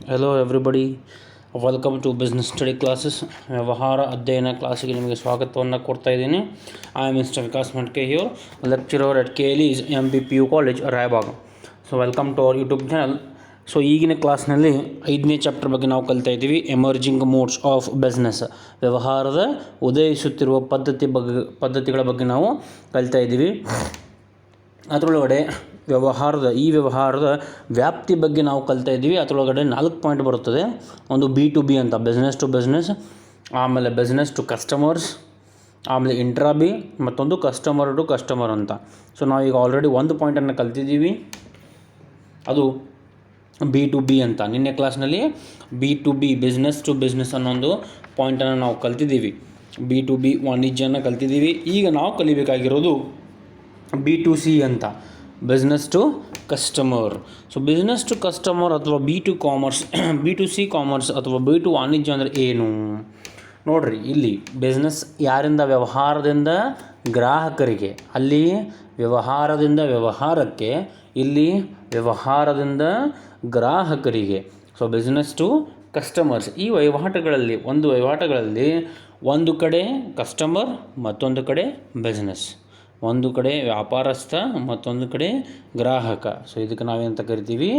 Hello everybody, welcome to business study classes. ವ್ಯವಹಾರ ಅಧ್ಯಯನ ಕ್ಲಾಸಿಗೆ ನಿಮಗೆ ಸ್ವಾಗತವನ್ನು ಕೊಡ್ತಾ ಇದ್ದೀನಿ. I am mister Vikas Matke here, lecturer at KLE's MBPU college Raibag. So welcome to our YouTube channel. So ಈಗಿನ ಕ್ಲಾಸ್ನಲ್ಲಿ 5ನೇ ಚಾಪ್ಟರ್ ಬಗ್ಗೆ ನಾವು ಕಲಿತಾ ಇದ್ದೀವಿ. ಎಮರ್ಜಿಂಗ್ ಮೋಡ್ಸ್ ಆಫ್ ಬಿಸ್ನೆಸ್, ವ್ಯವಹಾರದ ಉದಯಿಸುತ್ತಿರುವ ಪದ್ಧತಿಗಳ ಬಗ್ಗೆ ನಾವು ಕಲಿತಾ ಇದ್ದೀವಿ. ಅದರೊಳಗಡೆ ವ್ಯವಹಾರದ ವ್ಯಾಪ್ತಿ ಬಗ್ಗೆ ನಾವು ಕಲಿತಾ ಇದ್ದೀವಿ. ಅದರೊಳಗಡೆ 4 ಪಾಯಿಂಟ್ ಬರುತ್ತದೆ. ಒಂದು B2B ಅಂತ, ಬಿಸ್ನೆಸ್ ಟು ಬಿಸ್ನೆಸ್, ಆಮೇಲೆ ಬಿಸ್ನೆಸ್ ಟು ಕಸ್ಟಮರ್ಸ್, ಆಮೇಲೆ ಇಂಟ್ರಾ-ಬಿ, ಮತ್ತೊಂದು ಕಸ್ಟಮರ್ ಟು ಕಸ್ಟಮರ್ ಅಂತ. ಸೊ ನಾವೀಗ ಆಲ್ರೆಡಿ ಒಂದು ಪಾಯಿಂಟನ್ನು ಕಲ್ತಿದ್ದೀವಿ, ಅದು B2B ಅಂತ. ನಿನ್ನೆ ಕ್ಲಾಸ್ನಲ್ಲಿ B2B, ಬಿಸ್ನೆಸ್ ಟು ಬಿಸ್ನೆಸ್ ಅನ್ನೋ ಒಂದು ಪಾಯಿಂಟನ್ನು ನಾವು ಕಲ್ತಿದ್ದೀವಿ. B2B ವಾಣಿಜ್ಯನ ಕಲ್ತಿದ್ದೀವಿ. ಈಗ ನಾವು ಕಲಿಬೇಕಾಗಿರೋದು B2C ಅಂತ, business to customer. So business to customer ಅಥವಾ B2C ಕಾಮರ್ಸ್ ಅಥವಾ B2 ವಾಣಿಜ್ಯ ಅಂದರೆ ಏನು ನೋಡ್ರಿ. ಇಲ್ಲಿ ಬಿಸ್ನೆಸ್ ಯಾರಿಂದ? ವ್ಯವಹಾರದಿಂದ ಗ್ರಾಹಕರಿಗೆ. ಅಲ್ಲಿ ವ್ಯವಹಾರದಿಂದ ವ್ಯವಹಾರಕ್ಕೆ, ಇಲ್ಲಿ ವ್ಯವಹಾರದಿಂದ ಗ್ರಾಹಕರಿಗೆ. So business to customers. ಈ ವಹಿವಾಟುಗಳಲ್ಲಿ ಒಂದು ಕಡೆ ಕಸ್ಟಮರ್, ಮತ್ತೊಂದು ಕಡೆ ಬಿಸ್ನೆಸ್. ಒಂದು ಕಡೆ ವ್ಯಾಪಾರಸ್ಥ, ಮತ್ತೊಂದು ಕಡೆ ಗ್ರಾಹಕ. ಸೊ ಇದಕ್ಕೆ ನಾವೇನಂತ ಕರಿತೀವಿ?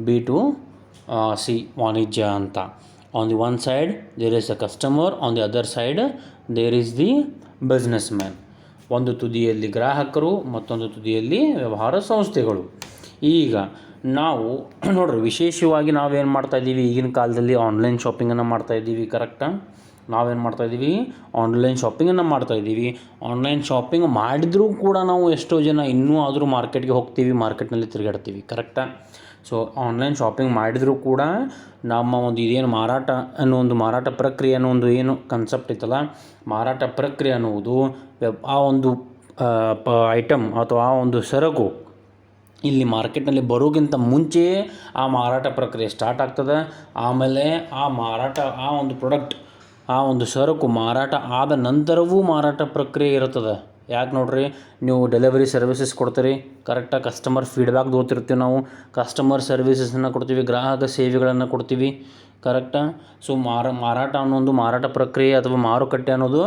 B2C ವಾಣಿಜ್ಯ ಅಂತ. On the one side there is a customer, on the other side there is the business man. ಒಂದು ತುದಿಯಲ್ಲಿ ಗ್ರಾಹಕರು, ಮತ್ತೊಂದು ತುದಿಯಲ್ಲಿ ವ್ಯವಹಾರ ಸಂಸ್ಥೆಗಳು. ಈಗ ನಾವು ನೋಡ್ರಿ, ವಿಶೇಷವಾಗಿ ನಾವೇನು ಮಾಡ್ತಾಯಿದ್ದೀವಿ ಈಗಿನ ಕಾಲದಲ್ಲಿ? ಆನ್ಲೈನ್ ಶಾಪಿಂಗನ್ನು ಮಾಡ್ತಾಯಿದ್ದೀವಿ. ಕರೆಕ್ಟಾ? ನಾವೇನು ಮಾಡ್ತಾಯಿದ್ದೀವಿ? ಆನ್ಲೈನ್ ಶಾಪಿಂಗನ್ನು ಮಾಡ್ತಾಯಿದ್ದೀವಿ. ಆನ್ಲೈನ್ ಶಾಪಿಂಗ್ ಮಾಡಿದರೂ ಕೂಡ ನಾವು ಎಷ್ಟೋ ಜನ ಇನ್ನೂ ಆದರೂ ಮಾರ್ಕೆಟ್ಗೆ ಹೋಗ್ತೀವಿ, ಮಾರ್ಕೆಟ್ನಲ್ಲಿ ತಿರುಗಾಡ್ತೀವಿ. ಕರೆಕ್ಟಾ? ಸೊ ಆನ್ಲೈನ್ ಶಾಪಿಂಗ್ ಮಾಡಿದರೂ ಕೂಡ ನಮ್ಮ ಒಂದು ಇದೇನು ಮಾರಾಟ ಪ್ರಕ್ರಿಯೆ ಅನ್ನೋ ಒಂದು ಏನು ಕನ್ಸೆಪ್ಟ್ ಇತ್ತಲ್ಲ, ಮಾರಾಟ ಪ್ರಕ್ರಿಯೆ ಅನ್ನುವುದು ಆ ಒಂದು ಐಟಮ್ ಅಥವಾ ಆ ಒಂದು ಸರಕು ಇಲ್ಲಿ ಮಾರ್ಕೆಟ್ನಲ್ಲಿ ಬರೋಕ್ಕಿಂತ ಮುಂಚೆಯೇ ಆ ಮಾರಾಟ ಪ್ರಕ್ರಿಯೆ ಸ್ಟಾರ್ಟ್ ಆಗ್ತದೆ. ಆಮೇಲೆ ಆ ಒಂದು ಪ್ರಾಡಕ್ಟ್, ಆ ಒಂದು ಸರಕು ಮಾರಾಟ ಆದ ನಂತರವೂ ಮಾರಾಟ ಪ್ರಕ್ರಿಯೆ ಇರುತ್ತದೆ. ಯಾಕೆ ನೋಡ್ರಿ, ನೀವು ಡೆಲಿವರಿ ಸರ್ವಿಸಸ್ ಕೊಡ್ತೀರಿ. ಕರೆಕ್ಟಾಗಿ ಕಸ್ಟಮರ್ ಫೀಡ್ಬ್ಯಾಕ್ ತಗೋತಿರ್ತೀವಿ ನಾವು, ಕಸ್ಟಮರ್ ಸರ್ವಿಸಸನ್ನು ಕೊಡ್ತೀವಿ, ಗ್ರಾಹಕ ಸೇವೆಗಳನ್ನು ಕೊಡ್ತೀವಿ. ಕರೆಕ್ಟಾ? ಸೊ ಮಾರಾಟ ಅನ್ನೋ ಮಾರಾಟ ಪ್ರಕ್ರಿಯೆ ಅಥವಾ ಮಾರುಕಟ್ಟೆ ಅನ್ನೋದು,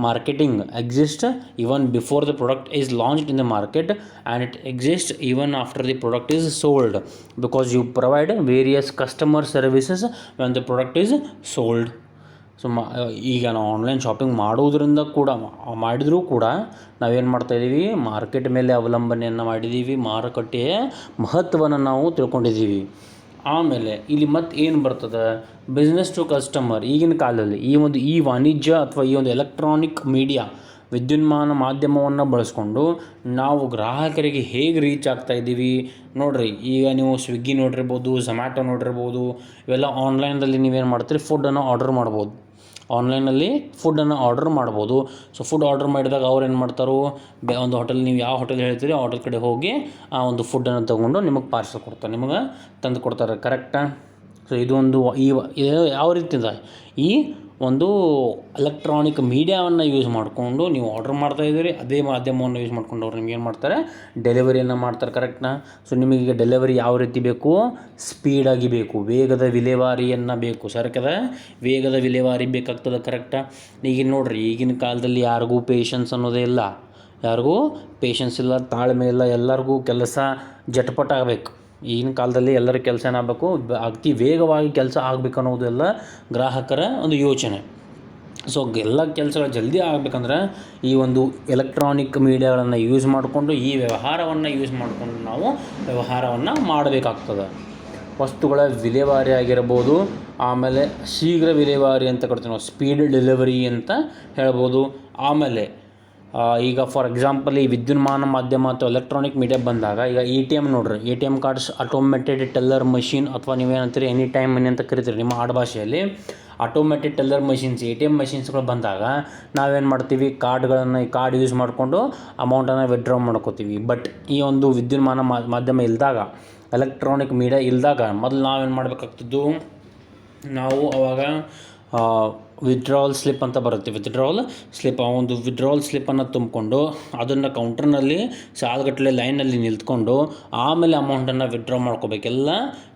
marketing exist even before the product is launched in the market, and it exist even after the product is sold, because you provide various customer services when the product is sold. So ಈಗ ನಾವು online shopping ಮಾಡಿದರೂ ಕೂಡ ನಾವೇನು ಮಾಡ್ತಾಯಿದ್ದೀವಿ? Market ಮೇಲೆ ಅವಲಂಬನೆಯನ್ನು ಮಾಡಿದ್ದೀವಿ, ಮಾರುಕಟ್ಟೆಯ ಮಹತ್ವವನ್ನು ನಾವು ತಿಳ್ಕೊಂಡಿದ್ದೀವಿ. ಆಮೇಲೆ ಇಲ್ಲಿ ಮತ್ತೆ ಏನು ಬರ್ತದೆ? Business to customer. ಈಗಿನ ಕಾಲದಲ್ಲಿ ಈ ವಾಣಿಜ್ಯ ಅಥವಾ ಈ ಒಂದು ಎಲೆಕ್ಟ್ರಾನಿಕ್ ಮೀಡಿಯಾ, ವಿದ್ಯುನ್ಮಾನ ಮಾಧ್ಯಮವನ್ನು ಬಳಸ್ಕೊಂಡು ನಾವು ಗ್ರಾಹಕರಿಗೆ ಹೇಗೆ ರೀಚ್ ಆಗ್ತಾಯಿದ್ದೀವಿ ನೋಡಿರಿ. ಈಗ ನೀವು ಸ್ವಿಗ್ಗಿ ನೋಡಿರ್ಬೋದು, ಝೊಮ್ಯಾಟೊ ನೋಡಿರ್ಬೋದು, ಇವೆಲ್ಲ ಆನ್ಲೈನಲ್ಲಿ ನೀವೇನು ಮಾಡ್ತೀರಿ? ಫುಡ್ಡನ್ನು ಆರ್ಡರ್ ಮಾಡ್ಬೋದು. ಆನ್ಲೈನಲ್ಲಿ ಫುಡ್ಡನ್ನು ಆರ್ಡರ್ ಮಾಡ್ಬೋದು. ಸೊ ಫುಡ್ ಆರ್ಡರ್ ಮಾಡಿದಾಗ ಅವ್ರು ಏನು ಮಾಡ್ತಾರೋ, ಒಂದು ಹೋಟೆಲ್, ನೀವು ಯಾವ ಹೋಟೆಲ್ ಹೇಳ್ತೀರಿ ಆ ಹೋಟೆಲ್ ಕಡೆ ಹೋಗಿ ಆ ಒಂದು ಫುಡ್ಡನ್ನು ತೊಗೊಂಡು ನಿಮಗೆ ಪಾರ್ಸಲ್ ಕೊಡ್ತಾರೆ, ನಿಮಗೆ ತಂದು ಕೊಡ್ತಾರೆ. ಕರೆಕ್ಟಾ? ಸೊ ಇದೊಂದು ಯಾವ ರೀತಿ ಇದೆ? ಈ ಒಂದು ಎಲೆಕ್ಟ್ರಾನಿಕ್ ಮೀಡಿಯಾವನ್ನು ಯೂಸ್ ಮಾಡಿಕೊಂಡು ನೀವು ಆರ್ಡರ್ ಮಾಡ್ತಾಯಿದ್ದೀರಿ. ಅದೇ ಮಾಧ್ಯಮವನ್ನು ಯೂಸ್ ಮಾಡ್ಕೊಂಡು ಅವ್ರು ನಿಮ್ಗೆ ಏನು ಮಾಡ್ತಾರೆ? ಡೆಲಿವರಿಯನ್ನು ಮಾಡ್ತಾರೆ. ಕರೆಕ್ಟ್ನಾ? ಸೊ ನಿಮಗೀಗ ಡೆಲಿವರಿ ಯಾವ ರೀತಿ ಬೇಕು? ಸ್ಪೀಡಾಗಿ ಬೇಕು, ವೇಗದ ವಿಲೇವಾರಿಯನ್ನು ಬೇಕು, ಸರಕದ ವೇಗದ ವಿಲೇವಾರಿ ಬೇಕಾಗ್ತದೆ. ಕರೆಕ್ಟಾ? ಈಗ ನೋಡಿರಿ, ಈಗಿನ ಕಾಲದಲ್ಲಿ ಯಾರಿಗೂ ಪೇಷನ್ಸ್ ಅನ್ನೋದೇ ಇಲ್ಲ, ಇಲ್ಲ, ತಾಳ್ಮೆ ಇಲ್ಲ. ಎಲ್ಲರಿಗೂ ಕೆಲಸ ಜಟ್ಪಟ ಆಗಬೇಕು. ಈಗಿನ ಕಾಲದಲ್ಲಿ ಎಲ್ಲರ ಕೆಲಸ ಏನಾಗಬೇಕು? ಅತಿ ವೇಗವಾಗಿ ಕೆಲಸ ಆಗಬೇಕು ಅನ್ನೋದೆಲ್ಲ ಗ್ರಾಹಕರ ಒಂದು ಯೋಚನೆ. ಸೊ ಎಲ್ಲ ಕೆಲಸಗಳು ಜಲ್ದಿ ಆಗಬೇಕಂದ್ರೆ ಈ ಒಂದು ಎಲೆಕ್ಟ್ರಾನಿಕ್ ಮೀಡಿಯಾಗಳನ್ನು ಯೂಸ್ ಮಾಡಿಕೊಂಡು, ಈ ವ್ಯವಹಾರವನ್ನು ಯೂಸ್ ಮಾಡಿಕೊಂಡು ನಾವು ವ್ಯವಹಾರವನ್ನು ಮಾಡಬೇಕಾಗ್ತದೆ. ವಸ್ತುಗಳ ವಿಲೇವಾರಿ ಆಗಿರ್ಬೋದು, ಆಮೇಲೆ ಶೀಘ್ರ ವಿಲೇವಾರಿ ಅಂತ ಕೊಡ್ತೀವಿ ನಾವು, ಸ್ಪೀಡ್ ಡೆಲಿವರಿ ಅಂತ ಹೇಳ್ಬೋದು. ಆಮೇಲೆ ಈಗ ಫಾರ್ ಎಕ್ಸಾಂಪಲ್ ಈ ವಿದ್ಯುನ್ಮಾನ ಮಾಧ್ಯಮ ಅಥವಾ ಎಲೆಕ್ಟ್ರಾನಿಕ್ ಮೀಡಿಯಾ ಬಂದಾಗ, ಈಗ ATM ನೋಡ್ರಿ, ATM cards, automated teller machine, ಅಥವಾ ನೀವೇನಂತೀರಿ ಎನಿ ಟೈಮ್ ಮನಿ ಅಂತ ಕರಿತೀರಿ ನಿಮ್ಮ ಆಡುಭಾಷೆಯಲ್ಲಿ. ಆಟೋಮೆಟೆಡ್ ಟೆಲ್ಲರ್ ಮಷಿನ್ಸ್, ATM ಮಷಿನ್ಸ್ಗಳು ಬಂದಾಗ ನಾವೇನು ಮಾಡ್ತೀವಿ? ಕಾರ್ಡ್ ಯೂಸ್ ಮಾಡಿಕೊಂಡು ಅಮೌಂಟನ್ನು ವಿಡ್ರಾ ಮಾಡ್ಕೋತೀವಿ. ಬಟ್ ಈ ಒಂದು ವಿದ್ಯುನ್ಮಾನ ಮಾಧ್ಯಮ ಇಲ್ಲದಾಗ, ಎಲೆಕ್ಟ್ರಾನಿಕ್ ಮೀಡಿಯಾ ಇಲ್ಲದಾಗ ಮೊದಲು ನಾವೇನು ಮಾಡಬೇಕಾಗ್ತಿದ್ದು? ನಾವು ಅವಾಗ ವಿತ್ಡ್ರಾವಲ್ ಸ್ಲಿಪ್ ಅಂತ ಬರುತ್ತೆ. ವಿತ್ಡ್ರಾವಲ್ ಸ್ಲಿಪ್, ಆ ಒಂದು ವಿತ್ಡ್ರಾವಲ್ ಸ್ಲಿಪ್ಪನ್ನು ತುಂಬಿಕೊಂಡು ಅದನ್ನು ಕೌಂಟರ್ನಲ್ಲಿ ಸಾಲುಗಟ್ಟಲೆ ಲೈನಲ್ಲಿ ನಿಂತ್ಕೊಂಡು ಆಮೇಲೆ ಅಮೌಂಟನ್ನು ವಿತ್ಡ್ರಾ ಮಾಡ್ಕೋಬೇಕು. ಎಲ್ಲ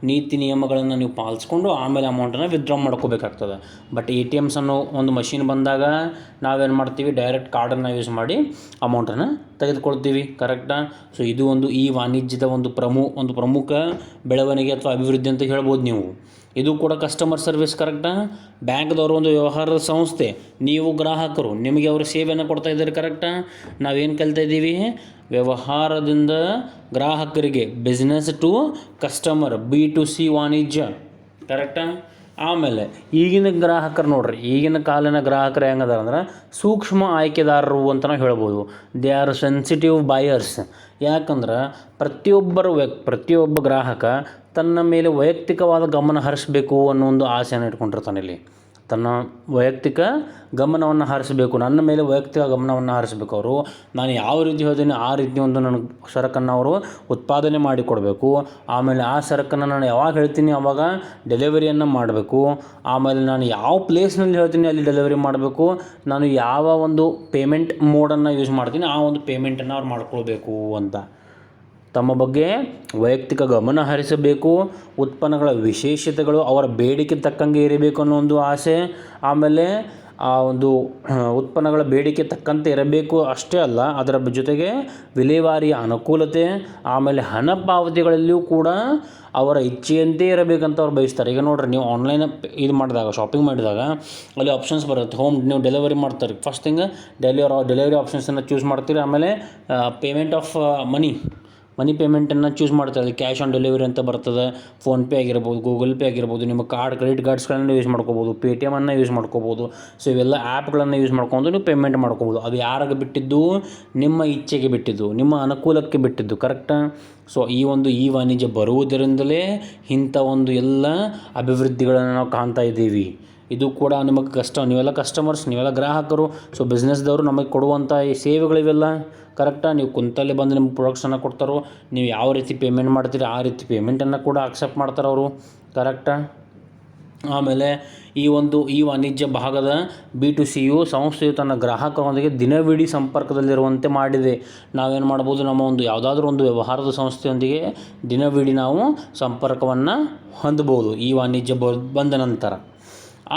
ನೀತಿ ನಿಯಮಗಳನ್ನು ನೀವು ಪಾಲಿಸ್ಕೊಂಡು ಆಮೇಲೆ ಅಮೌಂಟನ್ನು ವಿತ್ಡ್ರಾ ಮಾಡ್ಕೋಬೇಕಾಗ್ತದೆ. ಬಟ್ ATMs ಅನ್ನೋ ಒಂದು ಮಷಿನ್ ಬಂದಾಗ ನಾವೇನು ಮಾಡ್ತೀವಿ, ಡೈರೆಕ್ಟ್ ಕಾರ್ಡನ್ನು ಯೂಸ್ ಮಾಡಿ ಅಮೌಂಟನ್ನು ತೆಗೆದುಕೊಳ್ತೀವಿ. ಕರೆಕ್ಟಾ? ಸೊ ಇದು ಒಂದು ಈ ವಾಣಿಜ್ಯದ ಒಂದು ಪ್ರಮುಖ ಬೆಳವಣಿಗೆ ಅಥವಾ ಅಭಿವೃದ್ಧಿ ಅಂತ ಹೇಳ್ಬೋದು ನೀವು. ಇದು ಕೂಡ ಕಸ್ಟಮರ್ ಸರ್ವಿಸ್. ಕರೆಕ್ಟಾ? ಬ್ಯಾಂಕ್ದವರು ಒಂದು ವ್ಯವಹಾರದ ಸಂಸ್ಥೆ, ನೀವು ಗ್ರಾಹಕರು, ನಿಮಗೆ ಅವರು ಸೇವೆಯನ್ನು ಕೊಡ್ತಾ ಇದ್ದಾರೆ. ಕರೆಕ್ಟಾ? ನಾವೇನು ಕಲಿತಾ ಇದ್ದೀವಿ? ವ್ಯವಹಾರದಿಂದ ಗ್ರಾಹಕರಿಗೆ, ಬಿಸ್ನೆಸ್ ಟು ಕಸ್ಟಮರ್, B2C ವಾಣಿಜ್ಯ. ಕರೆಕ್ಟಾ? ಆಮೇಲೆ ಈಗಿನ ಗ್ರಾಹಕರು ನೋಡ್ರಿ, ಈಗಿನ ಕಾಲಿನ ಗ್ರಾಹಕರು ಹೆಂಗದಾರ ಅಂದ್ರೆ ಸೂಕ್ಷ್ಮ ಆಯ್ಕೆದಾರರು ಅಂತ ನಾವು ಹೇಳ್ಬೋದು. They are sensitive buyers. ಯಾಕಂದ್ರೆ ಪ್ರತಿಯೊಬ್ಬ ಗ್ರಾಹಕ ತನ್ನ ಮೇಲೆ ವೈಯಕ್ತಿಕವಾದ ಗಮನ ಹರಿಸಬೇಕು ಅನ್ನೋ ಒಂದು ಆಸೆಯನ್ನು ಇಟ್ಕೊಂಡಿರ್ತಾನೆ. ಇಲ್ಲಿ ತನ್ನ ವೈಯಕ್ತಿಕ ಗಮನವನ್ನು ಹರಿಸಬೇಕು, ನನ್ನ ಮೇಲೆ ವೈಯಕ್ತಿಕ ಗಮನವನ್ನು ಹರಿಸಬೇಕು. ಅವರು ನಾನು ಯಾವ ರೀತಿ ಹೇಳ್ತೀನಿ ಆ ರೀತಿ ಒಂದು ನನಗೆ ಸರಕನ್ನು ಅವರು ಉತ್ಪಾದನೆ ಮಾಡಿಕೊಡಬೇಕು. ಆಮೇಲೆ ಆ ಸರಕನ್ನು ನಾನು ಯಾವಾಗ ಹೇಳ್ತೀನಿ ಆವಾಗ ಡೆಲಿವರಿಯನ್ನು ಮಾಡಬೇಕು. ಆಮೇಲೆ ನಾನು ಯಾವ ಪ್ಲೇಸ್ನಲ್ಲಿ ಹೇಳ್ತೀನಿ ಅಲ್ಲಿ ಡೆಲಿವರಿ ಮಾಡಬೇಕು. ನಾನು ಯಾವ ಒಂದು ಪೇಮೆಂಟ್ ಮೋಡನ್ನು ಯೂಸ್ ಮಾಡ್ತೀನಿ ಆ ಒಂದು ಪೇಮೆಂಟನ್ನು ಅವ್ರು ಮಾಡ್ಕೊಳ್ಬೇಕು ಅಂತ ತಮ್ಮ ಬಗ್ಗೆ ವೈಯಕ್ತಿಕ ಗಮನ ಹರಿಸಬೇಕು. ಉತ್ಪನ್ನಗಳ ವಿಶೇಷತೆಗಳು ಅವರ ಬೇಡಿಕೆ ತಕ್ಕಂಗೆ ಇರಬೇಕು ಅನ್ನೋ ಒಂದು ಆಸೆ. ಆಮೇಲೆ ಆ ಒಂದು ಉತ್ಪನ್ನಗಳ ಬೇಡಿಕೆ ತಕ್ಕಂತೆ ಇರಬೇಕು ಅಷ್ಟೇ ಅಲ್ಲ, ಅದರ ಜೊತೆಗೆ ವಿಲೇವಾರಿಯ ಅನುಕೂಲತೆ, ಆಮೇಲೆ ಹಣ ಪಾವತಿಗಳಲ್ಲಿಯೂ ಕೂಡ ಅವರ ಇಚ್ಛೆಯಂತೆ ಇರಬೇಕಂತ ಅವ್ರು ಬಯಸ್ತಾರೆ. ಈಗ ನೋಡ್ರಿ, ನೀವು ಆನ್ಲೈನ್ ಇದು ಮಾಡಿದಾಗ, ಶಾಪಿಂಗ್ ಮಾಡಿದಾಗ ಅಲ್ಲಿ ಆಪ್ಷನ್ಸ್ ಬರುತ್ತೆ. ನೀವು ಡೆಲಿವರಿ ಮಾಡ್ತಾರೆ. ಫಸ್ಟ್ ಥಿಂಗ್ ಡೆಲಿವರಿ ಆಪ್ಷನ್ಸನ್ನು ಚೂಸ್ ಮಾಡ್ತೀರಿ. ಆಮೇಲೆ ಪೇಮೆಂಟ್ ಆಫ್ ಮನಿ ಪೇಮೆಂಟನ್ನು ಚೂಸ್ ಮಾಡ್ತಾರೆ. ಕ್ಯಾಶ್ ಆನ್ ಡೆಲಿವರಿ ಅಂತ ಬರ್ತದೆ. ಫೋನ್ಪೇ ಆಗಿರ್ಬೋದು, ಗೂಗಲ್ ಪೇ ಆಗಿರ್ಬೋದು, ನಿಮ್ಮ ಕ್ರೆಡಿಟ್ ಕಾರ್ಡ್ಸ್ಗಳನ್ನು ಯೂಸ್ ಮಾಡ್ಕೋಬೋದು, ಪೇಟಿಎಮನ್ನು ಯೂಸ್ ಮಾಡ್ಕೋಬೋದು. ಸೊ ಇವೆಲ್ಲ ಆ್ಯಪ್ಗಳನ್ನು ಯೂಸ್ ಮಾಡ್ಕೊಂಡು ನೀವು ಪೇಮೆಂಟ್ ಮಾಡ್ಕೋಬೋದು. ಅದು ಯಾರಿಗೆ ಬಿಟ್ಟಿದ್ದು? ನಿಮ್ಮ ಇಚ್ಛೆಗೆ ಬಿಟ್ಟಿದ್ದು, ನಿಮ್ಮ ಅನುಕೂಲಕ್ಕೆ ಬಿಟ್ಟಿದ್ದು. ಕರೆಕ್ಟಾ? ಸೊ ಈ ವಾಣಿಜ್ಯ ಬರುವುದರಿಂದಲೇ ಇಂಥ ಒಂದು ಎಲ್ಲ ಅಭಿವೃದ್ಧಿಗಳನ್ನು ನಾವು ಕಾಣ್ತಾ ಇದ್ದೀವಿ. ಇದು ಕೂಡ ನಿಮಗೆ ನೀವೆಲ್ಲ ಕಸ್ಟಮರ್ಸ್, ನೀವೆಲ್ಲ ಗ್ರಾಹಕರು. ಸೊ ಬಿಸ್ನೆಸ್ದವರು ನಮಗೆ ಕೊಡುವಂಥ ಈ ಸೇವೆಗಳಿವೆಲ್ಲ. ಕರೆಕ್ಟಾ? ನೀವು ಕುಂತಲ್ಲೇ ಬಂದು ನಿಮ್ಗೆ ಪ್ರಾಡಕ್ಟ್ಸನ್ನು ಕೊಡ್ತಾರೋ, ನೀವು ಯಾವ ರೀತಿ ಪೇಮೆಂಟ್ ಮಾಡ್ತೀರಿ ಆ ರೀತಿ ಪೇಮೆಂಟನ್ನು ಕೂಡ ಅಕ್ಸೆಪ್ಟ್ ಮಾಡ್ತಾರೆ ಅವರು. ಕರೆಕ್ಟಾ? ಆಮೇಲೆ ಈ ವಾಣಿಜ್ಯ ಭಾಗದ B2Cಯು ಸಂಸ್ಥೆಯು ತನ್ನ ಗ್ರಾಹಕರೊಂದಿಗೆ ದಿನವಿಡೀ ಸಂಪರ್ಕದಲ್ಲಿರುವಂತೆ ಮಾಡಿದೆ. ನಾವೇನು ಮಾಡ್ಬೋದು, ನಮ್ಮ ಒಂದು ಯಾವುದಾದ್ರೂ ಒಂದು ವ್ಯವಹಾರದ ಸಂಸ್ಥೆಯೊಂದಿಗೆ ದಿನವಿಡೀ ನಾವು ಸಂಪರ್ಕವನ್ನು ಹೊಂದಬಹುದು ಈ ವಾಣಿಜ್ಯ ಬಂದ ನಂತರ.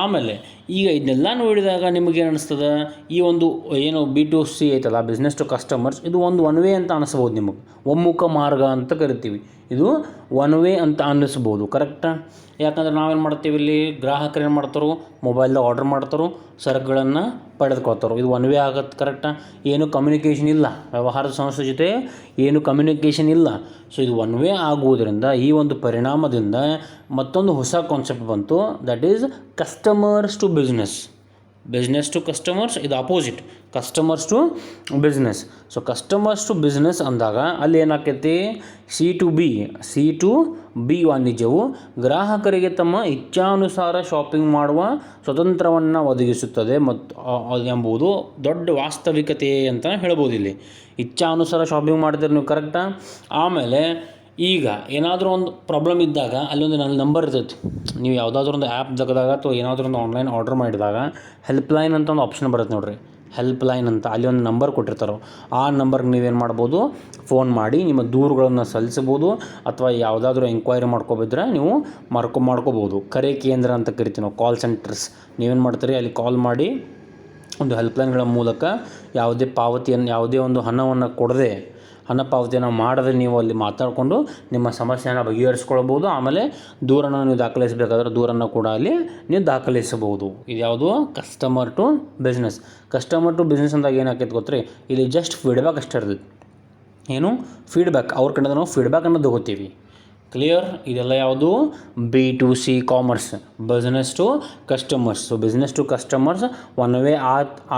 ಆಮೇಲೆ ಈಗ ಇದನ್ನೆಲ್ಲ ನೋಡಿದಾಗ ನಿಮಗೇನು ಅನ್ನಿಸ್ತದೆ? ಈ ಒಂದು ಏನು B2C ಐತಲ್ಲ, ಬಿಸ್ನೆಸ್ ಟು ಕಸ್ಟಮರ್ಸ್, ಇದು ಒಂದು ಒನ್ ವೇ ಅಂತ ಅನ್ನಿಸ್ಬೋದು. ನಿಮಗೆ ಒಮ್ಮುಖ ಮಾರ್ಗ ಅಂತ ಕರಿತೀವಿ. ಇದು ಒನ್ ವೇ ಅಂತ ಅನ್ನಿಸ್ಬೋದು. ಕರೆಕ್ಟಾ? ಯಾಕಂದ್ರೆ ನಾವೇನು ಮಾಡ್ತೀವಿ, ಇಲ್ಲಿ ಗ್ರಾಹಕರು ಏನು ಮಾಡ್ತಾರೋ, ಮೊಬೈಲ್ದಾಗ ಆರ್ಡ್ರ್ ಮಾಡ್ತಾರೋ, ಸರಕುಗಳನ್ನು ಪಡೆದುಕೊಳ್ತಾರೋ. ಇದು ಒನ್ ವೇ ಆಗುತ್ತೆ. ಕರೆಕ್ಟಾ? ಏನು ಕಮ್ಯುನಿಕೇಷನ್ ಇಲ್ಲ, ವ್ಯವಹಾರದ ಸಂಸ್ಥೆ ಜೊತೆ ಏನು ಕಮ್ಯುನಿಕೇಷನ್ ಇಲ್ಲ. ಸೊ ಇದು ಒನ್ ವೇ ಆಗುವುದರಿಂದ ಈ ಒಂದು ಪರಿಣಾಮದಿಂದ ಮತ್ತೊಂದು ಹೊಸ ಕಾನ್ಸೆಪ್ಟ್ ಬಂತು. That is customers to business to customers. ಇದು opposite, customers to business. So customers to business ಅಂದಾಗ ಅಲ್ಲಿ ಏನಾಕೈತಿ, ಸಿ ಟು ಬಿ ವಾಣಿಜ್ಯವು ಗ್ರಾಹಕರಿಗೆ ತಮ್ಮ ಇಚ್ಛಾನುಸಾರ ಶಾಪಿಂಗ್ ಮಾಡುವ ಸ್ವತಂತ್ರವನ್ನು ಒದಗಿಸುತ್ತದೆ ಮತ್ತು ಎಂಬುದು ದೊಡ್ಡ ವಾಸ್ತವಿಕತೆ ಅಂತ ಹೇಳ್ಬೋದು. ಇಲ್ಲಿ ಇಚ್ಛಾನುಸಾರ ಶಾಪಿಂಗ್ ಮಾಡ್ತೀರಿ ನೀವು. ಕರೆಕ್ಟಾ? ಆಮೇಲೆ ಈಗ ಏನಾದರೂ ಒಂದು ಪ್ರಾಬ್ಲಮ್ ಇದ್ದಾಗ ಅಲ್ಲೊಂದು ನಂಬರ್ ಇರ್ತೈತಿ. ನೀವು ಯಾವುದಾದ್ರೂ ಒಂದು ಆ್ಯಪ್ ತೆಗೆದಾಗ ಅಥವಾ ಏನಾದರೂ ಒಂದು ಆನ್ಲೈನ್ ಆರ್ಡ್ರ್ ಮಾಡಿದಾಗ ಹೆಲ್ಪ್ಲೈನ್ ಅಂತ ಒಂದು ಆಪ್ಷನ್ ಬರುತ್ತೆ ನೋಡಿರಿ. ಹೆಲ್ಪ್ಲೈನ್ ಅಂತ ಅಲ್ಲಿ ಒಂದು ನಂಬರ್ ಕೊಟ್ಟಿರ್ತಾರೆ. ಆ ನಂಬರ್ಗೆ ನೀವೇನು ಮಾಡ್ಬೋದು, ಫೋನ್ ಮಾಡಿ ನಿಮ್ಮ ದೂರುಗಳನ್ನು ಸಲ್ಲಿಸ್ಬೋದು. ಅಥವಾ ಯಾವುದಾದ್ರೂ ಎಂಕ್ವೈರಿ ಮಾಡ್ಕೊಬಿದ್ರೆ ನೀವು ಮಾಡ್ಕೋಬೋದು. ಕರೆ ಕೇಂದ್ರ ಅಂತ ಕರಿತೀವಿ ನಾವು, ಕಾಲ್ ಸೆಂಟರ್ಸ್. ನೀವೇನು ಮಾಡ್ತೀರಿ, ಅಲ್ಲಿ ಕಾಲ್ ಮಾಡಿ ಒಂದು ಹೆಲ್ಪ್ಲೈನ್ಗಳ ಮೂಲಕ ಯಾವುದೇ ಒಂದು ಹಣ ಪಾವತಿಯನ್ನು ಮಾಡದೆ ನೀವು ಅಲ್ಲಿ ಮಾತಾಡಿಕೊಂಡು ನಿಮ್ಮ ಸಮಸ್ಯೆಯನ್ನು ಬಗೆಹರಿಸ್ಕೊಳ್ಬೋದು. ಆಮೇಲೆ ದೂರನ್ನು ನೀವು ದಾಖಲಿಸಬೇಕಾದ್ರೆ ದೂರನ್ನು ಕೂಡ ಅಲ್ಲಿ ನೀವು ದಾಖಲಿಸಬಹುದು. ಇದು ಯಾವುದು? Customer to business. Customer to business ಅಂದಾಗ ಏನಾಕೈತೆ ಗೊತ್ತ್ರಿ, ಇಲ್ಲಿ ಜಸ್ಟ್ ಫೀಡ್ಬ್ಯಾಕ್ ಅಷ್ಟೇ ಇರ್ತದೆ. ಏನು ಫೀಡ್ಬ್ಯಾಕ್? ಅವ್ರ ಕಡೆಯಿಂದ ನಾವು ಫೀಡ್ಬ್ಯಾಕನ್ನು ತಗೋತೀವಿ. ಕ್ಲಿಯರ್? ಇದೆಲ್ಲ ಯಾವುದು? B2C commerce, business to customers. So business to customers one way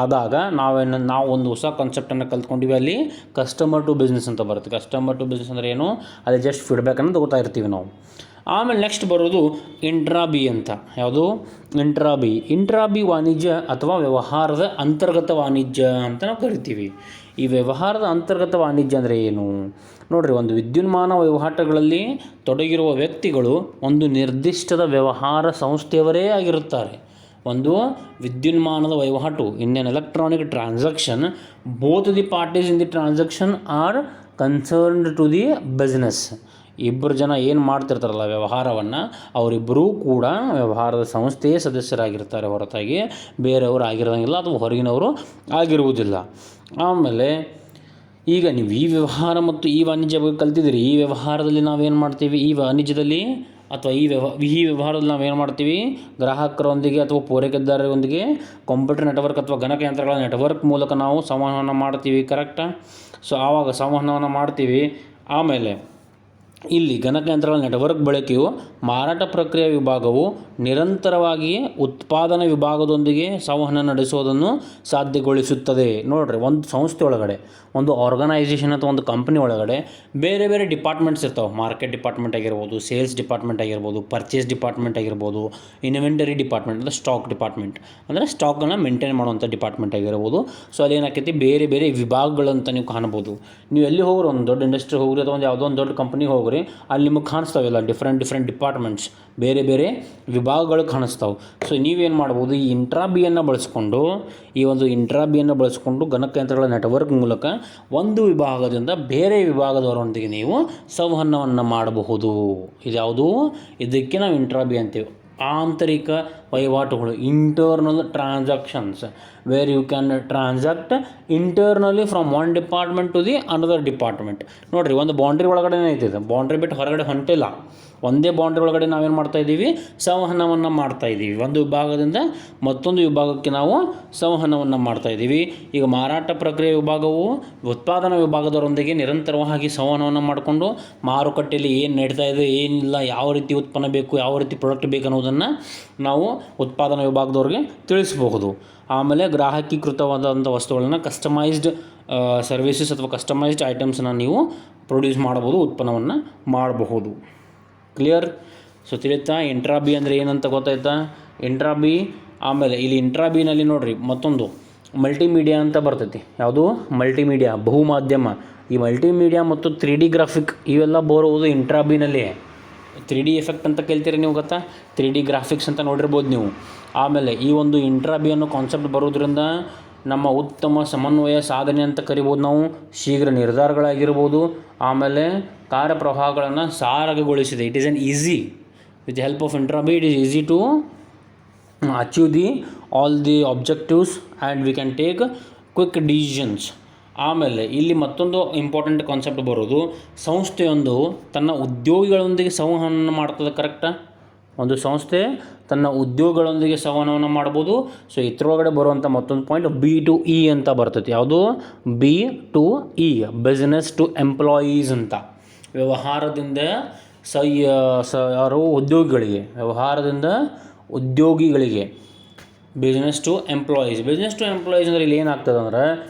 ಆದಾಗ ನಾವು ಒಂದು ಹೊಸ ಕಾನ್ಸೆಪ್ಟನ್ನು ಕಲ್ತ್ಕೊಂಡಿವಿ. ಅಲ್ಲಿ ಕಸ್ಟಮರ್ ಟು ಬಿಸ್ನೆಸ್ ಅಂತ ಬರುತ್ತೆ. ಕಸ್ಟಮರ್ ಟು ಬಿಸ್ನೆಸ್ ಅಂದರೆ ಏನು? ಅಲ್ಲಿ ಜಸ್ಟ್ ಫೀಡ್ಬ್ಯಾಕನ್ನು ತಗೋತಾ ಇರ್ತೀವಿ ನಾವು. ಆಮೇಲೆ ನೆಕ್ಸ್ಟ್ ಬರೋದು ಇಂಟ್ರಾ-ಬಿ ಅಂತ. ಯಾವುದು? ಇಂಟ್ರಾ-ಬಿ ವಾಣಿಜ್ಯ ಅಥವಾ ವ್ಯವಹಾರದ ಅಂತರ್ಗತ ವಾಣಿಜ್ಯ ಅಂತ ನಾವು ಕರಿತೀವಿ. ಈ ವ್ಯವಹಾರದ ಅಂತರ್ಗತ ವಾಣಿಜ್ಯ ಅಂದರೆ ಏನು ನೋಡಿರಿ, ಒಂದು ವಿದ್ಯುನ್ಮಾನ ವಹಿವಾಟುಗಳಲ್ಲಿ ತೊಡಗಿರುವ ವ್ಯಕ್ತಿಗಳು ಒಂದು ನಿರ್ದಿಷ್ಟದ ವ್ಯವಹಾರ ಸಂಸ್ಥೆಯವರೇ ಆಗಿರುತ್ತಾರೆ. ಒಂದು ವಿದ್ಯುನ್ಮಾನದ ವಹಿವಾಟು, in an electronic transaction both the parties in the transaction are concerned to the business. ಇಬ್ಬರು ಜನ ಏನು ಮಾಡ್ತಿರ್ತಾರಲ್ಲ ವ್ಯವಹಾರವನ್ನು, ಅವರಿಬ್ಬರೂ ಕೂಡ ವ್ಯವಹಾರದ ಸಂಸ್ಥೆಯೇ ಸದಸ್ಯರಾಗಿರ್ತಾರೆ ಹೊರತಾಗಿ ಬೇರೆಯವರು ಆಗಿರೋಂಗಿಲ್ಲ ಅಥವಾ ಹೊರಗಿನವರು ಆಗಿರುವುದಿಲ್ಲ. ಆಮೇಲೆ ಈಗ ನೀವು ಈ ವ್ಯವಹಾರ ಮತ್ತು ಈ ವಾಣಿಜ್ಯ ಬಗ್ಗೆ ಕಲ್ತಿದ್ದೀರಿ. ಈ ವ್ಯವಹಾರದಲ್ಲಿ ನಾವೇನು ಮಾಡ್ತೀವಿ, ಈ ವಾಣಿಜ್ಯದಲ್ಲಿ ಅಥವಾ ಈ ವ್ಯವಹಾರದಲ್ಲಿ ನಾವೇನು ಮಾಡ್ತೀವಿ, ಗ್ರಾಹಕರೊಂದಿಗೆ ಅಥವಾ ಪೂರೈಕೆದಾರರೊಂದಿಗೆ ಕಂಪ್ಯೂಟರ್ ನೆಟ್ವರ್ಕ್ ಅಥವಾ ಗಣಕಯಂತ್ರಗಳ ನೆಟ್ವರ್ಕ್ ಮೂಲಕ ನಾವು ಸಂವಹನ ಮಾಡ್ತೀವಿ. ಕರೆಕ್ಟಾ? ಸೊ ಆವಾಗ ಸಂವಹನವನ್ನು ಮಾಡ್ತೀವಿ. ಆಮೇಲೆ ಇಲ್ಲಿ ಗಣಕಯಂತ್ರಗಳ ನೆಟ್ವರ್ಕ್ ಬಳಕೆಯು ಮಾರಾಟ ಪ್ರಕ್ರಿಯೆ ವಿಭಾಗವು ನಿರಂತರವಾಗಿ ಉತ್ಪಾದನಾ ವಿಭಾಗದೊಂದಿಗೆ ಸಂವಹನ ನಡೆಸುವುದನ್ನು ಸಾಧ್ಯಗೊಳಿಸುತ್ತದೆ. ನೋಡಿರಿ, ಒಂದು ಸಂಸ್ಥೆ ಒಳಗಡೆ, ಒಂದು ಆರ್ಗನೈಸೇಷನ್ ಅಥವಾ ಒಂದು ಕಂಪ್ನಿ ಒಳಗಡೆ ಬೇರೆ ಬೇರೆ ಡಿಪಾರ್ಟ್ಮೆಂಟ್ಸ್ ಇರ್ತಾವೆ. ಮಾರ್ಕೆಟ್ ಡಿಪಾರ್ಟ್ಮೆಂಟ್ ಆಗಿರ್ಬೋದು, ಸೇಲ್ಸ್ ಡಿಪಾರ್ಟ್ಮೆಂಟ್ ಆಗಿರ್ಬೋದು, ಪರ್ಚೇಸ್ ಡಿಪಾರ್ಟ್ಮೆಂಟ್ ಆಗಿರ್ಬೋದು, ಇನ್ವೆಂಟರಿ ಡಿಪಾರ್ಟ್ಮೆಂಟ್ ಅಂದರೆ ಸ್ಟಾಕ್ ಡಿಪಾರ್ಟ್ಮೆಂಟ್ ಅಂದರೆ ಸ್ಟಾಕನ್ನು ಮೇಂಟೈನ್ ಮಾಡುವಂಥ ಡಿಪಾರ್ಟ್ಮೆಂಟ್ ಆಗಿರ್ಬೋದು. ಸೊ ಅಲ್ಲಿ ಏನಾಕೈತಿ, ಬೇರೆ ಬೇರೆ ವಿಭಾಗಗಳಂತ ನೀವು ಕಾಣ್ಬೋದು. ನೀವು ಎಲ್ಲಿ ಹೋಗ್ರಿ, ಒಂದು ದೊಡ್ಡ ಇಂಡಸ್ಟ್ರಿ ಹೋಗ್ರಿ ಅಥವಾ ಒಂದು ಯಾವುದೋ ಒಂದು ದೊಡ್ಡ ಕಂಪ್ನಿಗೆ ಹೋಗ್ರಿ, ಅಲ್ಲಿ ನಿಮಗೆ ಕಾಣಿಸ್ತಾವಿಲ್ಲ ಡಿಫ್ರೆಂಟ್ ಡಿಪಾರ್ಟ್ಮೆಂಟ್ಸ್, ಬೇರೆ ಬೇರೆ ವಿಭಾಗಗಳು ಕಾಣಿಸ್ತಾವೆ. ಸೊ ನೀವೇನು ಮಾಡ್ಬೋದು, ಈ ಇಂಟ್ರಾಬಿಯನ್ನು ಬಳಸ್ಕೊಂಡು ಗಣಕಯಂತ್ರಗಳ ನೆಟ್ವರ್ಕ್ ಮೂಲಕ ಒಂದು ವಿಭಾಗದಿಂದ ಬೇರೆ ವಿಭಾಗದವರೊಂದಿಗೆ ನೀವು ಸಂವಹನವನ್ನು ಮಾಡಬಹುದು. ಇದ್ಯಾವುದು, ಇದಕ್ಕೆ ನಾವು ಇಂಟ್ರಾಬಿ ಅಂತೀವಿ. ಆಂತರಿಕ ವಹಿವಾಟುಗಳು, internal transactions, where you can transact internally from one department to the another department. ನೋಡಿರಿ, ಒಂದು ಬೌಂಡ್ರಿ ಒಳಗಡೆ ಐತಿದೆ, ಬೌಂಡ್ರಿ ಬಿಟ್ಟು ಹೊರಗಡೆ ಹೊಂಟಿಲ್ಲ. ಒಂದೇ ಬೌಂಡ್ರಿ ಒಳಗಡೆ ನಾವೇನು ಮಾಡ್ತಾಯಿದ್ದೀವಿ, ಸಂವಹನವನ್ನು ಮಾಡ್ತಾಯಿದ್ದೀವಿ. ಒಂದು ವಿಭಾಗದಿಂದ ಮತ್ತೊಂದು ವಿಭಾಗಕ್ಕೆ ನಾವು ಸಂವಹನವನ್ನು ಮಾಡ್ತಾಯಿದ್ದೀವಿ. ಈಗ ಮಾರಾಟ ಪ್ರಕ್ರಿಯೆ ವಿಭಾಗವು ಉತ್ಪಾದನಾ ವಿಭಾಗದವರೊಂದಿಗೆ ನಿರಂತರವಾಗಿ ಸಂವಹನವನ್ನು ಮಾಡಿಕೊಂಡು ಮಾರುಕಟ್ಟೆಯಲ್ಲಿ ಏನು ನಡೀತಾ ಇದೆ, ಏನಿಲ್ಲ, ಯಾವ ರೀತಿ ಉತ್ಪನ್ನ ಬೇಕು, ಯಾವ ರೀತಿ ಪ್ರಾಡಕ್ಟ್ ಬೇಕು ಅನ್ನೋದನ್ನು ನಾವು ಉತ್ಪಾದನಾ ವಿಭಾಗದವ್ರಿಗೆ ತಿಳಿಸಬಹುದು. ಆಮೇಲೆ ಗ್ರಾಹಕೀಕೃತವಾದಂಥ ವಸ್ತುಗಳನ್ನು ಕಸ್ಟಮೈಸ್ಡ್ ಸರ್ವಿಸಸ್ ಅಥವಾ ಕಸ್ಟಮೈಸ್ಡ್ ಐಟಮ್ಸನ್ನು ನೀವು ಪ್ರೊಡ್ಯೂಸ್ ಮಾಡಬಹುದು, ಉತ್ಪನ್ನವನ್ನು ಮಾಡಬಹುದು. ಕ್ಲಿಯರ್? ಸೊ ತಿಳಿತಾ? ಇಂಟ್ರಾಬಿ ಅಂದರೆ ಏನಂತ ಗೊತ್ತಾಯ್ತಾ? ಇಂಟ್ರಾಬಿ. ಆಮೇಲೆ ಇಲ್ಲಿ ಇಂಟ್ರಾಬಿನಲ್ಲಿ ನೋಡಿರಿ, ಮತ್ತೊಂದು ಮಲ್ಟಿಮೀಡಿಯಾ ಅಂತ ಬರ್ತೈತಿ. ಯಾವುದು? ಮಲ್ಟಿಮೀಡಿಯಾ, ಬಹುಮಾಧ್ಯಮ. ಈ ಮಲ್ಟಿಮೀಡಿಯಾ ಮತ್ತು 3D ಗ್ರಾಫಿಕ್ ಇವೆಲ್ಲ ಬರುವುದು ಇಂಟ್ರಾಬಿನಲ್ಲಿ. 3D ಎಫೆಕ್ಟ್ ಅಂತ ಕೇಳ್ತೀರಿ ನೀವು, ಗೊತ್ತಾ? 3D ಗ್ರಾಫಿಕ್ಸ್ ಅಂತ ನೋಡಿರ್ಬೋದು ನೀವು. ಆಮೇಲೆ ಈ ಒಂದು ಇಂಟ್ರಾಬಿ ಅನ್ನೋ ಕಾನ್ಸೆಪ್ಟ್ ಬರೋದ್ರಿಂದ ನಮ್ಮ ಉತ್ತಮ ಸಮನ್ವಯ ಸಾಧನೆ ಅಂತ ಕರಿಬೋದು ನಾವು. ಶೀಘ್ರ ನಿರ್ಧಾರಗಳಾಗಿರ್ಬೋದು, ಆಮೇಲೆ ಕಾರ್ಯಪ್ರವಾಹಗಳನ್ನು ಸಾರಗೊಳಿಸಿದೆ. It is an easy, with the help of ಇಂಟ್ರಾಬಿ it is easy to achieve the all the objectives and we can take quick decisions. ಆಮೇಲೆ ಇಲ್ಲಿ ಮತ್ತೊಂದು ಇಂಪಾರ್ಟೆಂಟ್ ಕಾನ್ಸೆಪ್ಟ್ ಬರೋದು, ಸಂಸ್ಥೆಯೊಂದು ತನ್ನ ಉದ್ಯೋಗಿಗಳೊಂದಿಗೆ ಸಂವಹನ ಮಾಡ್ತದೆ. ಕರೆಕ್ಟಾ? ಒಂದು ಸಂಸ್ಥೆ ತನ್ನ ಉದ್ಯೋಗಗಳೊಂದಿಗೆ ಸಂವಹನವನ್ನು ಮಾಡ್ಬೋದು. ಸೊ ಇದ್ರೊಳಗಡೆ ಬರುವಂಥ ಮತ್ತೊಂದು ಪಾಯಿಂಟ್ B2E ಅಂತ ಬರ್ತೈತಿ. ಯಾವುದು? B2E, ಬಿಸ್ನೆಸ್ ಟು ಎಂಪ್ಲಾಯೀಸ್ ಅಂತ. ವ್ಯವಹಾರದಿಂದ ವ್ಯವಹಾರದಿಂದ ಉದ್ಯೋಗಿಗಳಿಗೆ, business to employees. Business to employees ಅಂದರೆ ಇಲ್ಲಿ ಏನಾಗ್ತದೆ ಅಂದ್ರೆ,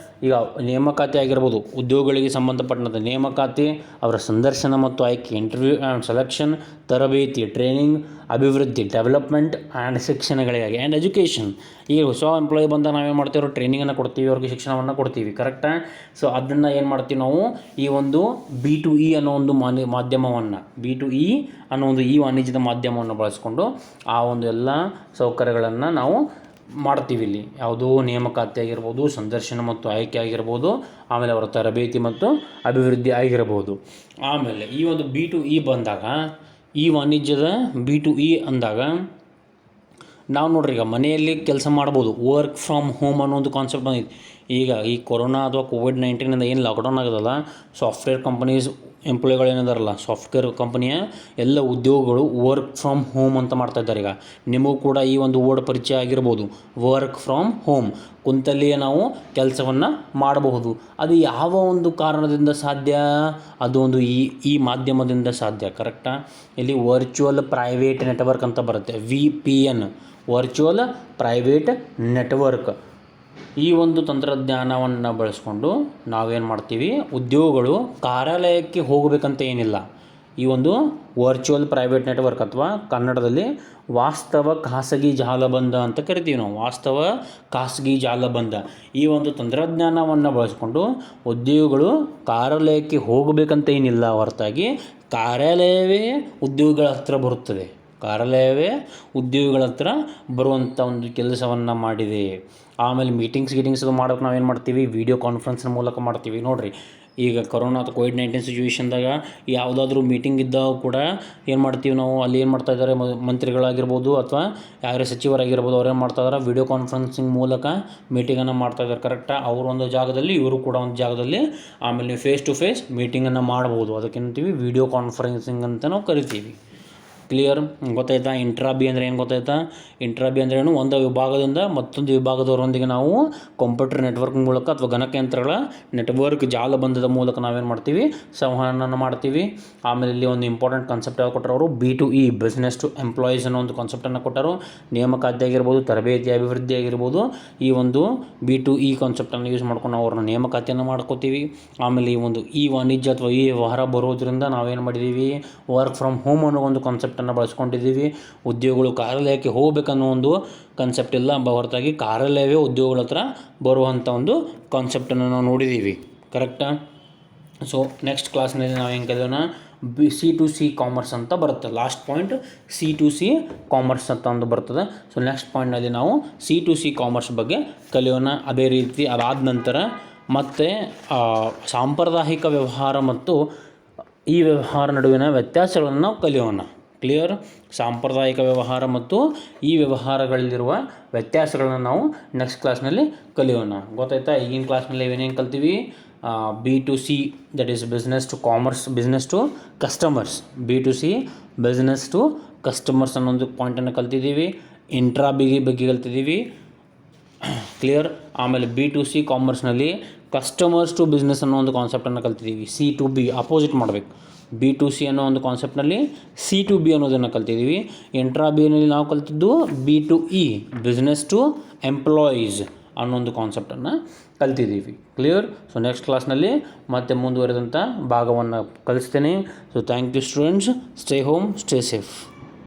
ಈಗ ನೇಮಕಾತಿ ಆಗಿರ್ಬೋದು, ಉದ್ಯೋಗಗಳಿಗೆ ಸಂಬಂಧಪಟ್ಟಂಥ ನೇಮಕಾತಿ, ಅವರ ಸಂದರ್ಶನ ಮತ್ತು ಆಯ್ಕೆ, ಇಂಟರ್ವ್ಯೂ ಆ್ಯಂಡ್ ಸೆಲೆಕ್ಷನ್, ತರಬೇತಿ, ಟ್ರೈನಿಂಗ್, ಅಭಿವೃದ್ಧಿ, ಡೆವಲಪ್ಮೆಂಟ್ ಆ್ಯಂಡ್ ಶಿಕ್ಷಣಗಳಿಗಾಗಿ ಆ್ಯಂಡ್ ಎಜುಕೇಷನ್. ಈಗ ಹೊಸ ಎಂಪ್ಲಾಯಿ ಬಂದಾಗ ನಾವೇನು ಮಾಡ್ತೀವಿ, ಅವ್ರಿಗೆ ಟ್ರೈನಿಂಗನ್ನು ಕೊಡ್ತೀವಿ, ಅವ್ರಿಗೆ ಶಿಕ್ಷಣವನ್ನು ಕೊಡ್ತೀವಿ. ಕರೆಕ್ಟಾ? ಸೊ ಅದನ್ನು ಏನು ಮಾಡ್ತೀವಿ ನಾವು, ಈ ಒಂದು B2E ಅನ್ನೋ ಒಂದು ಮಾಧ್ಯಮವನ್ನು, B2E ಅನ್ನೋ ಒಂದು ಈ ವಾಣಿಜ್ಯದ ಮಾಧ್ಯಮವನ್ನು ಬಳಸ್ಕೊಂಡು ಆ ಒಂದು ಎಲ್ಲ ಸೌಕರ್ಯಗಳನ್ನು ನಾವು ಮಾಡ್ತೀವಿ. ಇಲ್ಲಿ ಯಾವುದು? ನೇಮಕಾತಿ ಆಗಿರ್ಬೋದು, ಸಂದರ್ಶನ ಮತ್ತು ಆಯ್ಕೆ ಆಗಿರ್ಬೋದು, ಆಮೇಲೆ ಅವರ ತರಬೇತಿ ಮತ್ತು ಅಭಿವೃದ್ಧಿ ಆಗಿರ್ಬೋದು. ಆಮೇಲೆ ಈ ಒಂದು B2E ಬಂದಾಗ, ಈ ವಾಣಿಜ್ಯದ B2E ಅಂದಾಗ ನಾವು ನೋಡ್ರಿ, ಈಗ ಮನೆಯಲ್ಲಿ ಕೆಲಸ ಮಾಡ್ಬೋದು, ವರ್ಕ್ ಫ್ರಮ್ ಹೋಮ್ ಅನ್ನೋ ಒಂದು ಕಾನ್ಸೆಪ್ಟ್ ಬಂದಿದೆ. ಈಗ ಈ ಕೊರೋನಾ ಅಥವಾ ಕೋವಿಡ್-19 ಏನು ಲಾಕ್ಡೌನ್ ಆಗೋದಲ್ಲ, ಸಾಫ್ಟ್ವೇರ್ ಕಂಪನೀಸ್ ಎಂಪ್ಲಾಯಿಗಳೇನಿದಾರಲ್ಲ, ಸಾಫ್ಟ್ವೇರ್ ಕಂಪನಿಯ ಎಲ್ಲ ಉದ್ಯೋಗಗಳು ವರ್ಕ್ ಫ್ರಮ್ ಹೋಮ್ ಅಂತ ಮಾಡ್ತಾಯಿದ್ದಾರೆ. ಈಗ ನಿಮಗೂ ಕೂಡ ಈ ಒಂದು ವರ್ಡ್ ಪರಿಚಯ ಆಗಿರ್ಬೋದು, ವರ್ಕ್ ಫ್ರಮ್ ಹೋಮ್. ಕುಂತಲ್ಲಿಯೇ ನಾವು ಕೆಲಸವನ್ನು ಮಾಡಬಹುದು. ಅದು ಯಾವ ಒಂದು ಕಾರಣದಿಂದ ಸಾಧ್ಯ? ಅದು ಒಂದು ಈ ಮಾಧ್ಯಮದಿಂದ ಸಾಧ್ಯ. ಕರೆಕ್ಟಾ? ಇಲ್ಲಿ ವರ್ಚುವಲ್ ಪ್ರೈವೇಟ್ ನೆಟ್ವರ್ಕ್ ಅಂತ ಬರುತ್ತೆ, VPN, ವರ್ಚುವಲ್ ಪ್ರೈವೇಟ್ ನೆಟ್ವರ್ಕ್. ಈ ಒಂದು ತಂತ್ರಜ್ಞಾನವನ್ನು ಬಳಸ್ಕೊಂಡು ನಾವೇನು ಮಾಡ್ತೀವಿ, ಉದ್ಯೋಗಗಳು ಕಾರ್ಯಾಲಯಕ್ಕೆ ಹೋಗಬೇಕಂತ ಏನಿಲ್ಲ. ಈ ಒಂದು ವರ್ಚುವಲ್ ಪ್ರೈವೇಟ್ ನೆಟ್ವರ್ಕ್ ಅಥವಾ ಕನ್ನಡದಲ್ಲಿ ವಾಸ್ತವ ಖಾಸಗಿ ಜಾಲಬಂಧ ಅಂತ ಕರಿತೀವಿ ನಾವು, ವಾಸ್ತವ ಖಾಸಗಿ ಜಾಲಬಂಧ. ಈ ಒಂದು ತಂತ್ರಜ್ಞಾನವನ್ನು ಬಳಸ್ಕೊಂಡು ಉದ್ಯೋಗಗಳು ಕಾರ್ಯಾಲಯಕ್ಕೆ ಹೋಗಬೇಕಂತ ಏನಿಲ್ಲ, ಹೊರತಾಗಿ ಕಾರ್ಯಾಲಯವೇ ಉದ್ಯೋಗಿಗಳ ಹತ್ರ ಬರುತ್ತದೆ. ಕಾರ್ಯಾಲಯವೇ ಉದ್ಯೋಗಿಗಳ ಹತ್ರ ಬರುವಂಥ ಒಂದು ಕೆಲಸವನ್ನು ಮಾಡಿದೆ. ಆಮೇಲೆ ಗೀಟಿಂಗ್ಸ್ ಅದು ಮಾಡೋಕೆ ನಾವೇನು ಮಾಡ್ತೀವಿ, ವೀಡಿಯೋ ಕಾನ್ಫರೆನ್ಸ್ನ ಮೂಲಕ ಮಾಡ್ತೀವಿ. ನೋಡಿರಿ, ಈಗ ಕೊರೋನಾ ಅಥವಾ ಕೋವಿಡ್-19 ಸಿಚುವೇಷನ್ದಾಗ ಯಾವುದಾದ್ರೂ ಮೀಟಿಂಗ್ ಇದ್ದಾಗ ಕೂಡ ಏನು ಮಾಡ್ತೀವಿ ನಾವು, ಅಲ್ಲಿ ಏನು ಮಾಡ್ತಾಯಿದ್ದಾರೆ ಮಂತ್ರಿಗಳಾಗಿರ್ಬೋದು ಅಥವಾ ಯಾರೇ ಸಚಿವರಾಗಿರ್ಬೋದು, ಅವ್ರು ಏನು ಮಾಡ್ತಾಯಿದ್ದಾರೆ, ವೀಡಿಯೋ ಕಾನ್ಫರೆನ್ಸಿಂಗ್ ಮೂಲಕ ಮೀಟಿಂಗನ್ನು ಮಾಡ್ತಾಯಿದ್ದಾರೆ. ಕರೆಕ್ಟಾ? ಅವರು ಒಂದು ಜಾಗದಲ್ಲಿ, ಇವರು ಕೂಡ ಒಂದು ಜಾಗದಲ್ಲಿ. ಆಮೇಲೆ ನೀವು ಫೇಸ್ ಟು ಫೇಸ್ ಮೀಟಿಂಗನ್ನು ಮಾಡ್ಬೋದು. ಅದಕ್ಕೇಂತೀವಿ ವೀಡಿಯೋ ಕಾನ್ಫರೆನ್ಸಿಂಗ್ ಅಂತ ನಾವು ಕರಿತೀವಿ. ಕ್ಲಿಯರ್? ಗೊತ್ತಾಯ್ತಾ? ಇಂಟ್ರಾ-ಬಿ ಅಂದರೆ ಏನು ಗೊತ್ತಾಯ್ತಾ? ಇಂಟ್ರಾ-ಬಿ ಅಂದರೆ ಏನು, ಒಂದು ವಿಭಾಗದಿಂದ ಮತ್ತೊಂದು ವಿಭಾಗದವರೊಂದಿಗೆ ನಾವು ಕಂಪ್ಯೂಟರ್ ನೆಟ್ವರ್ಕ್ ಮೂಲಕ ಅಥವಾ ಗಣಕಯಂತ್ರಗಳ ನೆಟ್ವರ್ಕ್ ಜಾಲಬಂಧದ ಮೂಲಕ ನಾವೇನು ಮಾಡ್ತೀವಿ, ಸಂವಹನ ಮಾಡ್ತೀವಿ. ಆಮೇಲೆ ಇಲ್ಲಿ ಒಂದು ಇಂಪಾರ್ಟೆಂಟ್ ಕಾನ್ಸೆಪ್ಟ್ ಯಾವ್ದು ಕೊಟ್ಟರು ಅವರು, B2E, ಬಿಸ್ನೆಸ್ ಟು ಎಂಪ್ಲಾಯೀಸ್ ಅನ್ನೋ ಒಂದು ಕಾನ್ಸೆಪ್ಟನ್ನು ಕೊಟ್ಟರು. ನೇಮಕಾತಿ ಆಗಿರ್ಬೋದು, ತರಬೇತಿ ಅಭಿವೃದ್ಧಿ ಆಗಿರ್ಬೋದು, ಈ ಒಂದು B2E ಕಾನ್ಸೆಪ್ಟನ್ನು ಯೂಸ್ ಮಾಡ್ಕೊಂಡು ನಾವು ಅವ್ರನ್ನ ನೇಮಕಾತಿಯನ್ನು ಮಾಡ್ಕೋತೀವಿ. ಆಮೇಲೆ ಈ ಒಂದು ವಾಣಿಜ್ಯ ಅಥವಾ ಈ ವ್ಯವಹಾರ ಬರೋದ್ರಿಂದ ನಾವೇನು ಮಾಡಿದ್ದೀವಿ, ವರ್ಕ್ ಫ್ರಮ್ ಹೋಮ್ ಅನ್ನೋ ಒಂದು ಕಾನ್ಸೆಪ್ಟನ್ನು ಬಳಸ್ಕೊಂಡಿದ್ದೀವಿ. ಉದ್ಯೋಗಗಳು ಕಾರ್ಯಾಲಯಕ್ಕೆ ಹೋಗ್ಬೇಕನ್ನೋ ಒಂದು ಕಾನ್ಸೆಪ್ಟ್ ಇಲ್ಲ, ಹೊರತಾಗಿ ಕಾರ್ಯಾಲಯವೇ ಉದ್ಯೋಗಗಳ ಹತ್ರ ಬರುವಂಥ ಒಂದು ಕಾನ್ಸೆಪ್ಟನ್ನು ನಾವು ನೋಡಿದ್ದೀವಿ. ಕರೆಕ್ಟಾ? ಸೊ ನೆಕ್ಸ್ಟ್ ಕ್ಲಾಸ್ನಲ್ಲಿ ನಾವು ಹೆಂಗೆ ಕಲಿಯೋಣ, C2C ಕಾಮರ್ಸ್ ಅಂತ ಬರುತ್ತೆ. ಲಾಸ್ಟ್ ಪಾಯಿಂಟ್ C2C ಕಾಮರ್ಸ್ ಅಂತ ಒಂದು ಬರ್ತದೆ. ಸೊ ನೆಕ್ಸ್ಟ್ ಪಾಯಿಂಟ್ನಲ್ಲಿ ನಾವು C2C ಕಾಮರ್ಸ್ ಬಗ್ಗೆ ಕಲಿಯೋಣ. ಅದೇ ರೀತಿ ಅದಾದ ನಂತರ ಮತ್ತು ಸಾಂಪ್ರದಾಯಿಕ ವ್ಯವಹಾರ ಮತ್ತು ಈ ವ್ಯವಹಾರ ನಡುವಿನ ವ್ಯತ್ಯಾಸಗಳನ್ನು ನಾವು ಕಲಿಯೋಣ. ಕ್ಲಿಯರ್? ಸಾಂಪ್ರದಾಯಿಕ ವ್ಯವಹಾರ ಮತ್ತು ಈ ವ್ಯವಹಾರಗಳಲ್ಲಿರುವ ವ್ಯತ್ಯಾಸಗಳನ್ನು ನಾವು ನೆಕ್ಸ್ಟ್ ಕ್ಲಾಸ್ನಲ್ಲಿ ಕಲಿಯೋಣ. ಗೊತ್ತಾಯ್ತಾ? ಈಗಿನ ಕ್ಲಾಸ್ನಲ್ಲಿ ಏನೇನು ಕಲ್ತೀವಿ, B2C, that is business to commerce, business to customers. B2C, business to customers ಅನ್ನೋ ಪಾಯಿಂಟನ್ನು ಕಲ್ತಿದ್ದೀವಿ. ಇಂಟ್ರಾ-ಬಿ ಬಗ್ಗೆ ಕಲ್ತಿದ್ದೀವಿ. ಕ್ಲಿಯರ್? ಆಮೇಲೆ B2C ಕಾಮರ್ಸ್ನಲ್ಲಿ ಕಸ್ಟಮರ್ಸ್ ಟು ಬಿಸ್ನೆಸ್ ಅನ್ನೋ ಒಂದು ಕಾನ್ಸೆಪ್ಟನ್ನು ಕಲ್ತಿದ್ದೀವಿ. C2B ಅಪೋಸಿಟ್ ಮಾಡಬೇಕು. B2C ಅನ್ನೋ ಒಂದು ಕಾನ್ಸೆಪ್ಟ್ನಲ್ಲಿ C2B ಅನ್ನೋದನ್ನು ಕಲ್ತಿದ್ದೀವಿ. ಇಂಟ್ರಾ-ಬಿನಲ್ಲಿ ನಾವು ಕಲ್ತಿದ್ದು B2E, ಬಿಸ್ನೆಸ್ ಟು ಎಂಪ್ಲಾಯೀಸ್ ಅನ್ನೋ ಒಂದು ಕಾನ್ಸೆಪ್ಟನ್ನು ಕಲ್ತಿದ್ದೀವಿ. ಕ್ಲಿಯರ್? ಸೊ ನೆಕ್ಸ್ಟ್ ಕ್ಲಾಸ್ನಲ್ಲಿ ಮತ್ತೆ ಮುಂದುವರೆದಂಥ ಭಾಗವನ್ನು ಕಲಿಸ್ತೇನೆ. So thank you students. Stay home, stay safe.